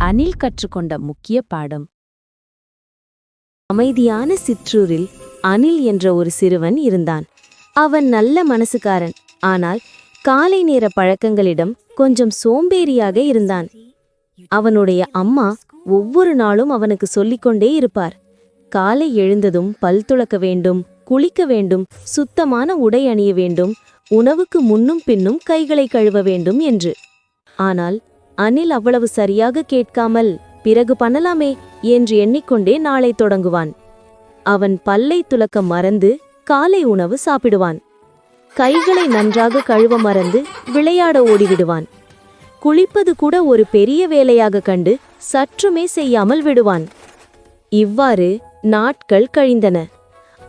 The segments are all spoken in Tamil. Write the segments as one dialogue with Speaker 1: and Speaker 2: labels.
Speaker 1: அனில் கற்றுக்கொண்ட முக்கிய பாடம்.
Speaker 2: அமைதியான சிற்றூரில் அனில் என்ற ஒரு சிறுவன் இருந்தான். அவன் நல்ல மனசுக்காரன், ஆனால் காலை நேர பழக்கங்களிடம் கொஞ்சம் சோம்பேறியாக இருந்தான். அவனுடைய அம்மா ஒவ்வொரு நாளும் அவனுக்கு சொல்லிக்கொண்டே இருப்பார், காலை எழுந்ததும் பல் துலக்க வேண்டும், குளிக்க வேண்டும், சுத்தமான உடை அணிய வேண்டும், உணவுக்கு முன்னும் பின்னும் கைகளை கழுவ வேண்டும் என்று. ஆனால் அனில் அவ்வளவு சரியாக கேட்காமல், பிறகு பண்ணலாமே என்று எண்ணிக்கொண்டே நாளை தொடங்குவான். அவன் பல்லை துலக்க மறந்து காலை உணவு சாப்பிடுவான். கைகளை நன்றாக கழுவ மறந்து விளையாட ஓடிவிடுவான். குளிப்பது கூட ஒரு பெரிய வேலையாக கண்டு சற்றுமே செய்யாமல் விடுவான். இவ்வாறு நாட்கள் கழிந்தன.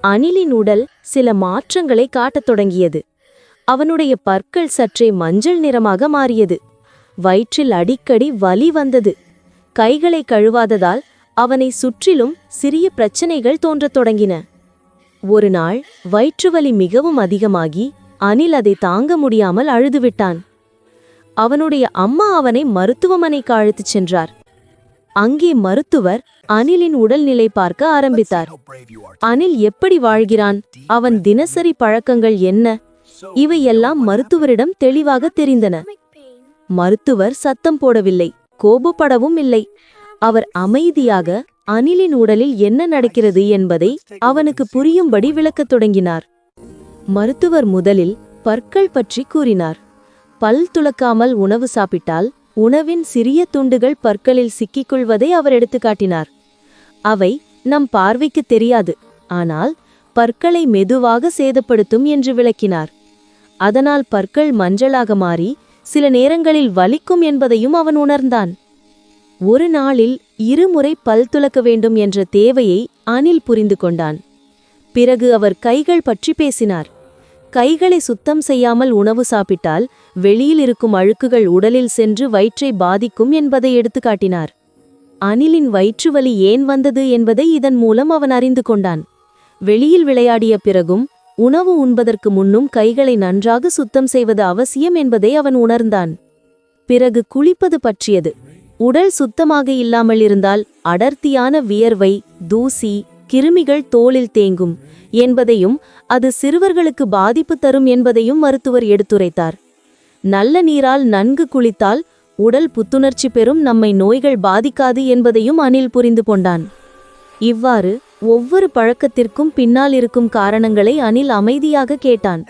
Speaker 2: அனிலின் உடல் சில மாற்றங்களை காட்டத் தொடங்கியது. அவனுடைய பற்கள் சற்றே மஞ்சள் நிறமாக மாறியது. வயிற்றில் அடிக்கடி வலி வந்தது. கைகளை கழுவாததால் அவனை சுற்றிலும் சிறிய பிரச்சனைகள் தோன்றத் தொடங்கின. ஒரு நாள் வயிற்றுவலி மிகவும் அதிகமாகி அனில் அதை தாங்க முடியாமல் அழுதுவிட்டான். அவனுடைய அம்மா அவனை மருத்துவமனைக்கு அழைத்துச் சென்றார். அங்கே மருத்துவர் அனிலின் உடல்நிலை பார்க்க ஆரம்பித்தார். அனில் எப்படி வாழ்கிறான், அவன் தினசரி பழக்கங்கள் என்ன, இவையெல்லாம் மருத்துவரிடம் தெளிவாக தெரிந்தன. மருத்துவர் சத்தம் போடவில்லை, கோபப்படவும் இல்லை. அவர் அமைதியாக அனிலின் உடலில் என்ன நடக்கிறது என்பதை அவனுக்கு புரியும்படி விளக்கத் தொடங்கினார். மருத்துவர் முதலில் பற்கள் பற்றி கூறினார். பல் துலக்காமல் உணவு சாப்பிட்டால் உணவின் சிறிய துண்டுகள் பற்களில் சிக்கிக்கொள்வதை அவர் எடுத்துக்காட்டினார். அவை நம் பார்வைக்கு தெரியாது, ஆனால் பற்களை மெதுவாக சேதப்படுத்தும் என்று விளக்கினார். அதனால் பற்கள் மஞ்சளாக மாறி சில நேரங்களில் வலிக்கும் என்பதையும் அவன் உணர்ந்தான். ஒரு நாளில் 2 முறை பல் துலக்க வேண்டும் என்ற தேவையை அனில் புரிந்து கொண்டான். பிறகு அவர் கைகள் பற்றி பேசினார். கைகளை சுத்தம் செய்யாமல் உணவு சாப்பிட்டால் வெளியில் இருக்கும் அழுக்குகள் உடலில் சென்று வயிற்றை பாதிக்கும் என்பதை எடுத்துக்காட்டினார். அனிலின் வயிற்றுவலி ஏன் வந்தது என்பதை இதன் மூலம் அவன் அறிந்து கொண்டான். வெளியில் விளையாடிய பிறகும் உணவு உண்பதற்கு முன்னும் கைகளை நன்றாக சுத்தம் செய்வது அவசியம் என்பதை அவன் உணர்ந்தான். பிறகு குளிப்பது பற்றியது. உடல் சுத்தமாக இல்லாமல் இருந்தால் அடர்த்தியான வியர்வை, தூசி, கிருமிகள் தோலில் தேங்கும் என்பதையும் அது சிறுவர்களுக்கு பாதிப்பு தரும் என்பதையும் மருத்துவர் எடுத்துரைத்தார். நல்ல நீரால் நன்கு குளித்தால் உடல் புத்துணர்ச்சி பெறும், நம்மை நோய்கள் பாதிக்காது என்பதையும் அனில் புரிந்து கொண்டான். இவ்வாறு ஒவ்வொரு பழக்கத்திற்கும் பின்னால் இருக்கும் காரணங்களை அனில் அமைதியாக கேட்டான்.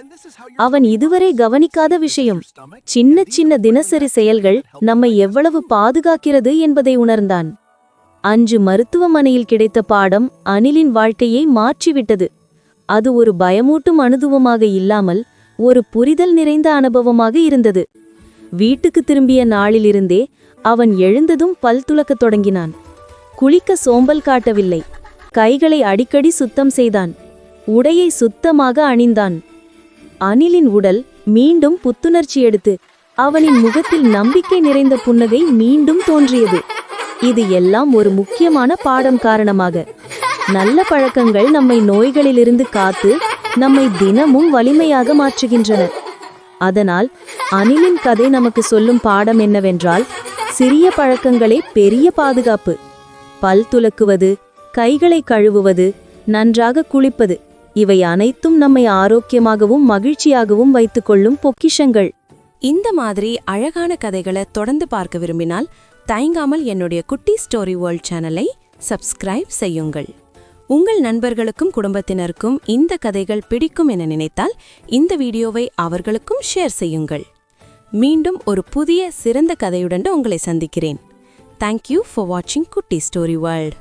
Speaker 2: அவன் இதுவரை கவனிக்காத விஷயம், சின்ன சின்ன தினசரி செயல்கள் நம்மை எவ்வளவு பாதுகாக்கிறது என்பதை உணர்ந்தான். அன்று மருத்துவமனையில் கிடைத்த பாடம் அனிலின் வாழ்க்கையை மாற்றிவிட்டது. அது ஒரு பயமூட்டும் அனுபவமாக இல்லாமல் ஒரு புரிதல் நிறைந்த அனுபவமாக இருந்தது. வீட்டுக்கு திரும்பிய நாளிலிருந்தே அவன் எழுந்ததும் பல் துலக்கத் தொடங்கினான். குளிக்க சோம்பல் காட்டவில்லை. கைகளை அடிக்கடி சுத்தம் செய்தான். உடையை சுத்தமாக அணிந்தான். அனிலின் உடல் மீண்டும் புத்துணர்ச்சி எடுத்து அவனின் முகத்தில் நம்பிக்கை நிறைந்த புன்னகை மீண்டும் தோன்றியது. இது எல்லாம் ஒரு முக்கியமான பாடம் காரணமாக. நல்ல பழக்கங்கள் நம்மை நோய்களிலிருந்து காத்து நம்மை தினமும் வலிமையாக மாற்றுகின்றன. அதனால் அனிலின் கதை நமக்கு சொல்லும் பாடம் என்னவென்றால், சிறிய பழக்கங்களே பெரிய பாதுகாப்பு. பல் துலக்குவது, கைகளை கழுவுவது, நன்றாக குளிப்பது, இவை அனைத்தும் நம்மை ஆரோக்கியமாகவும் மகிழ்ச்சியாகவும் வைத்துக்கொள்ளும் பொக்கிஷங்கள்.
Speaker 1: இந்த மாதிரி அழகான கதைகளை தொடர்ந்து பார்க்க விரும்பினால் தயங்காமல் என்னுடைய குட்டி ஸ்டோரி வேர்ல்ட் சேனலை சப்ஸ்கிரைப் செய்யுங்கள். உங்கள் நண்பர்களுக்கும் குடும்பத்தினருக்கும் இந்த கதைகள் பிடிக்கும் என நினைத்தால் இந்த வீடியோவை அவர்களுக்கும் ஷேர் செய்யுங்கள். மீண்டும் ஒரு புதிய சிறந்த கதையுடன் உங்களை சந்திக்கிறேன். தேங்க்யூ ஃபார் வாட்சிங் குட்டி ஸ்டோரி வேர்ல்ட்.